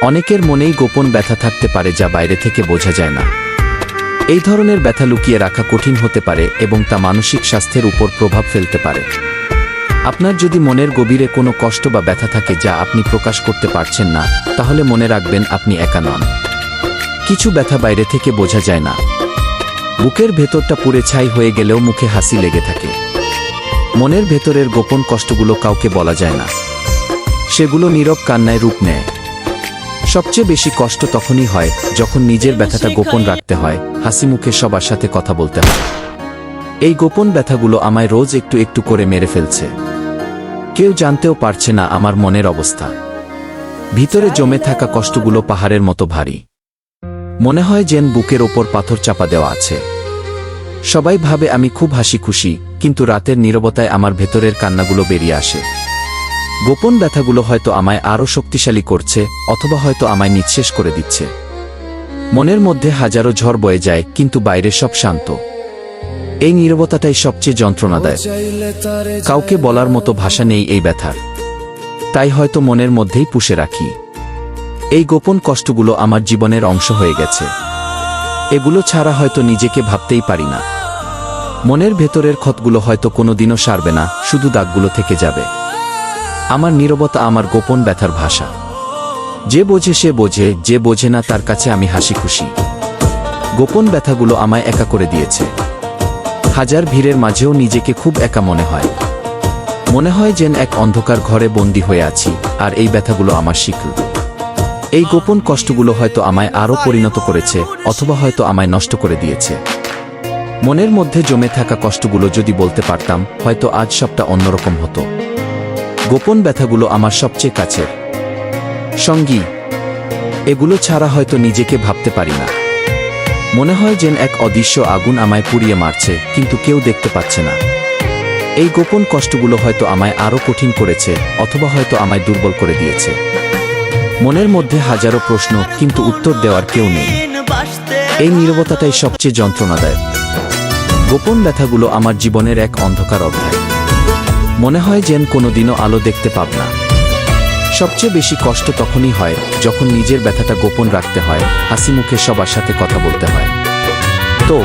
অনেকের মনেই গোপন ব্যথা থাকতে পারে যা বাইরে থেকে বোঝা যায় না। এই ধরনের ব্যথা লুকিয়ে রাখা কঠিন হতে পারে এবং তা মানসিক স্বাস্থ্যের উপর প্রভাব ফেলতে পারে। আপনার যদি মনের গভীরে কোনো কষ্ট বা ব্যথা থাকে যা আপনি প্রকাশ করতে পারছেন না, তাহলে মনে রাখবেন আপনি একা নন। কিছু ব্যথা বাইরে থেকে বোঝা যায় না। বুকের ভেতরটা পুড়ে ছাই হয়ে গেলেও মুখে হাসি লেগে থাকে। মনের ভেতরের গোপন কষ্টগুলো কাউকে বলা যায় না। সেগুলো নীরব কান্নায় রূপ নেয়। সবচেয়ে বেশি কষ্ট তখনই হয় যখন নিজের ব্যথাটা গোপন রাখতে হয়, হাসি মুখে সবার সাথে কথা বলতে হয়। এই গোপন ব্যথাগুলো আমায় রোজ একটু একটু করে মেরে ফেলছে। কেউ জানতেও পারছে না আমার মনের অবস্থা। ভিতরে জমে থাকা কষ্টগুলো পাহাড়ের মতো ভারী। মনে হয় যেন বুকের ওপর পাথর চাপা দেওয়া আছে। সবাই ভাবে আমি খুব হাসি খুশি, কিন্তু রাতের নীরবতায় আমার ভেতরের কান্নাগুলো বেরিয়ে আসে। গোপন ব্যথাগুলো হয়তো আমায় আরও শক্তিশালী করছে, অথবা হয়তো আমায় নিঃশেষ করে দিচ্ছে। মনের মধ্যে হাজারো ঝড় বয়ে যায়, কিন্তু বাইরে সব শান্ত। এই নীরবতাটাই সবচেয়ে যন্ত্রণাদায়ক। কাউকে বলার মতো ভাষা নেই এই ব্যথার, তাই হয়তো মনের মধ্যেই পুষে রাখি। এই গোপন কষ্টগুলো আমার জীবনের অংশ হয়ে গেছে। এগুলো ছাড়া হয়তো নিজেকে ভাবতেই পারি না। মনের ভেতরের ক্ষতগুলো হয়তো কোনোদিনও সারবে না, শুধু দাগগুলো থেকে যাবে। আমার নীরবতা আমার গোপন ব্যথার ভাষা। যে বোঝে সে বোঝে, যে বোঝে না তার কাছে আমি হাসি খুশি। গোপন ব্যথাগুলো আমায় একা করে দিয়েছে। হাজার ভিড়ের মাঝেও নিজেকে খুব একা মনে হয়। মনে হয় যেন এক অন্ধকার ঘরে বন্দী হয়ে আছি, আর এই ব্যথাগুলো আমার শিকল। এই গোপন কষ্টগুলো হয়তো আমায় আরও পরিণত করেছে, অথবা হয়তো আমায় নষ্ট করে দিয়েছে। মনের মধ্যে জমে থাকা কষ্টগুলো যদি বলতে পারতাম, হয়তো আজ সবটা অন্যরকম হতো। গোপন ব্যথাগুলো আমার সবচেয়ে কাছের সঙ্গী। এগুলো ছাড়া হয়তো নিজেকে ভাবতে পারি না। মনে হয় যেন এক অদৃশ্য আগুন আমায় পুড়িয়ে মারছে, কিন্তু কেউ দেখতে পাচ্ছে না। এই গোপন কষ্টগুলো হয়তো আমায় আরও কঠিন করেছে, অথবা হয়তো আমায় দুর্বল করে দিয়েছে। মনের মধ্যে হাজারো প্রশ্ন, কিন্তু উত্তর দেওয়ার কেউ নেই। এই নীরবতাটাই সবচেয়ে যন্ত্রণাদায়ক। গোপন ব্যথাগুলো আমার জীবনের এক অন্ধকার অধ্যায়। মনে হয় যেন কোনোদিনও আলো দেখতে পাব না। সবচেয়ে বেশি কষ্ট তখনই হয় যখন নিজের ব্যথাটা গোপন রাখতে হয়, হাসি মুখে সবার সাথে কথা বলতে হয়। তো